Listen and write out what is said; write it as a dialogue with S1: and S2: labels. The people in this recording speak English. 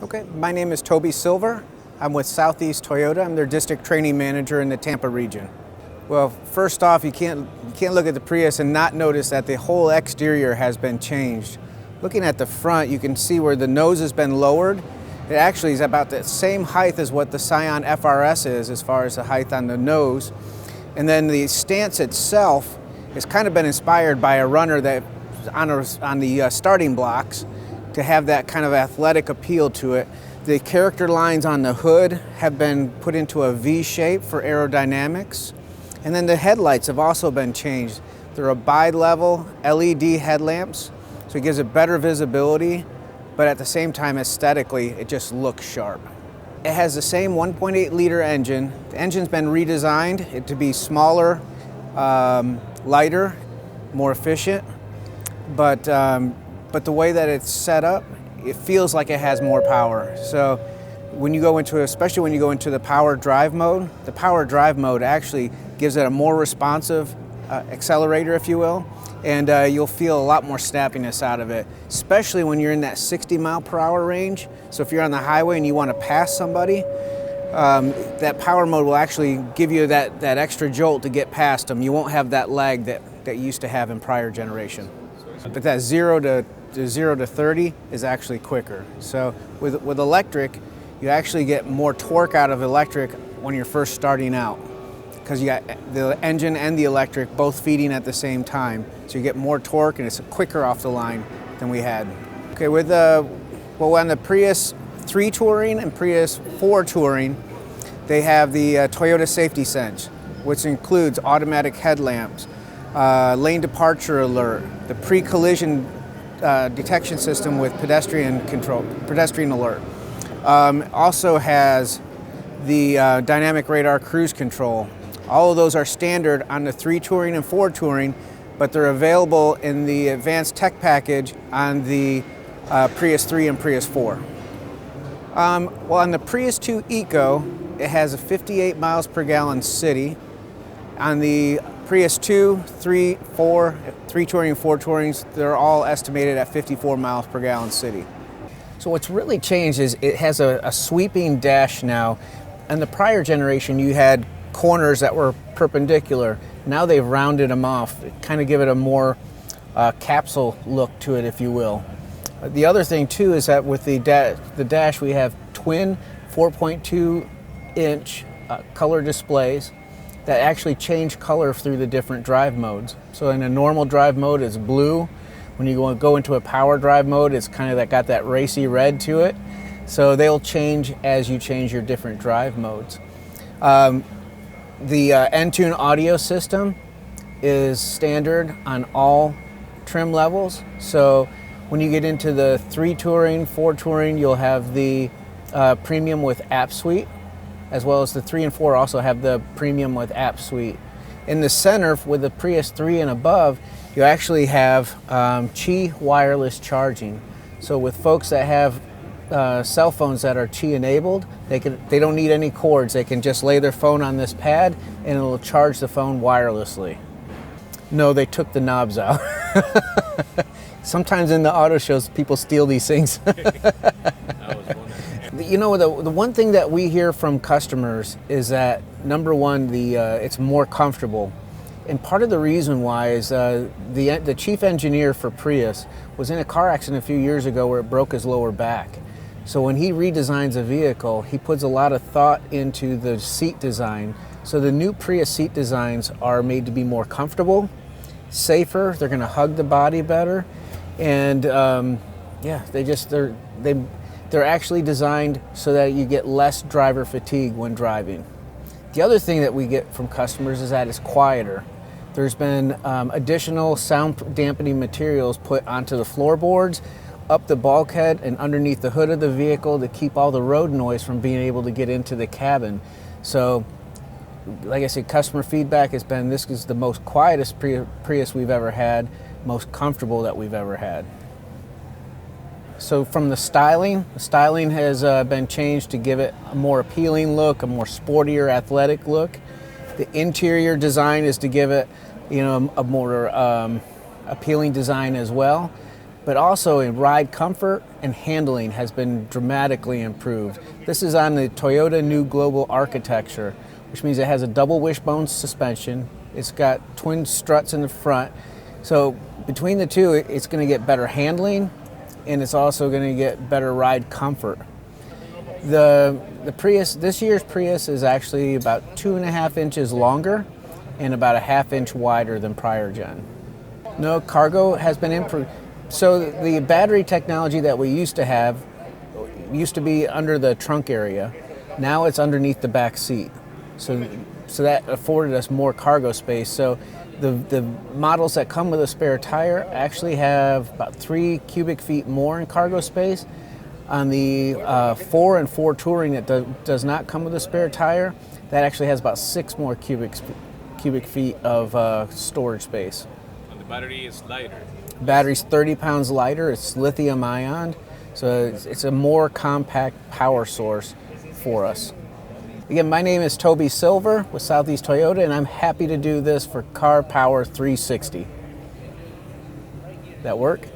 S1: Okay, my name is Toby Silver. I'm with Southeast Toyota. I'm their district training manager in the Tampa region. Well, first off, you can't look at the Prius and not notice that the whole exterior has been changed. Looking at the front, you can see where the nose has been lowered. It actually is about the same height as what the Scion FRS is as far as the height on the nose. And then the stance itself has kind of been inspired by a runner that on the starting blocks to have that kind of athletic appeal to it. The character lines on the hood have been put into a V shape for aerodynamics. And then the headlights have also been changed. They're a bi-level LED headlamps, so it gives it better visibility, but at the same time, aesthetically, it just looks sharp. It has the same 1.8 liter engine. The engine's been redesigned it to be smaller, lighter, more efficient, but the way that it's set up, it feels like it has more power. So when you go into, especially when you go into the power drive mode actually gives it a more responsive accelerator, if you will, and you'll feel a lot more snappiness out of it, especially when you're in that 60 mile per hour range. So if you're on the highway and you want to pass somebody, that power mode will actually give you that extra jolt to get past them. You won't have that lag that you used to have in prior generation. But that 0 to 30 is actually quicker. So with electric, you actually get more torque out of electric when you're first starting out, because you got the engine and the electric both feeding at the same time. So you get more torque and it's quicker off the line than we had. Okay, on the Prius 3 Touring and Prius 4 Touring, they have the Toyota Safety Sense, which includes automatic headlamps, lane departure alert, the pre-collision detection system with pedestrian alert. Also has the dynamic radar cruise control. All of those are standard on the 3 Touring and 4 Touring, but they're available in the advanced tech package on the Prius 3 and Prius 4. On the Prius 2 Eco, it has a 58 miles per gallon city. On the Prius 2, 3, 4, 3 Touring and 4 Tourings, they're all estimated at 54 miles per gallon city. So what's really changed is it has a sweeping dash now. In the prior generation, you had corners that were perpendicular. Now they've rounded them off, kind of give it a more capsule look to it, if you will. The other thing too is that with the dash, we have twin 4.2 inch color displays that actually change color through the different drive modes. So in a normal drive mode, it's blue. When you go into a power drive mode, it's kind of got that racy red to it. So they'll change as you change your different drive modes. The Entune audio system is standard on all trim levels. So when you get into the 3 Touring, 4 Touring, you'll have the premium with App Suite, as well as the 3 and 4 also have the premium with App Suite. In the center, with the Prius 3 and above, you actually have Qi wireless charging. So with folks that have cell phones that are Qi enabled, they don't need any cords. They can just lay their phone on this pad and it'll charge the phone wirelessly. No, they took the knobs out. Sometimes in the auto shows, people steal these things. You know, the one thing that we hear from customers is that, number one, it's more comfortable. And part of the reason why is the chief engineer for Prius was in a car accident a few years ago where it broke his lower back. So when he redesigns a vehicle, he puts a lot of thought into the seat design. So the new Prius seat designs are made to be more comfortable, safer, they're going to hug the body better, and they're actually designed so that you get less driver fatigue when driving. The other thing that we get from customers is that it's quieter. There's been additional sound dampening materials put onto the floorboards, up the bulkhead, and underneath the hood of the vehicle to keep all the road noise from being able to get into the cabin. So, like I said, customer feedback has been this is the most quietest Prius we've ever had, most comfortable that we've ever had. So from the styling has been changed to give it a more appealing look, a more sportier, athletic look. The interior design is to give it, a more appealing design as well. but also in ride comfort and handling has been dramatically improved. This is on the Toyota new global architecture, which means it has a double wishbone suspension. It's got twin struts in the front. So between the two, it's going to get better handling, and it's also going to get better ride comfort. The Prius, this year's Prius, is actually about 2.5 inches longer and about a 1/2 inch wider than prior gen. No, cargo has been improved. So the battery technology that we used to have used to be under the trunk area. Now it's underneath the back seat. So that afforded us more cargo space. So the models that come with a spare tire actually have about 3 cubic feet more in cargo space. On the 4 and 4 Touring that does not come with a spare tire, that actually has about 6 more cubic feet of storage space.
S2: And the battery is lighter.
S1: Battery's 30 pounds lighter. It's lithium ion, so it's a more compact power source for us. Again, my name is Toby Silver with Southeast Toyota, and I'm happy to do this for Car Power 360. That work?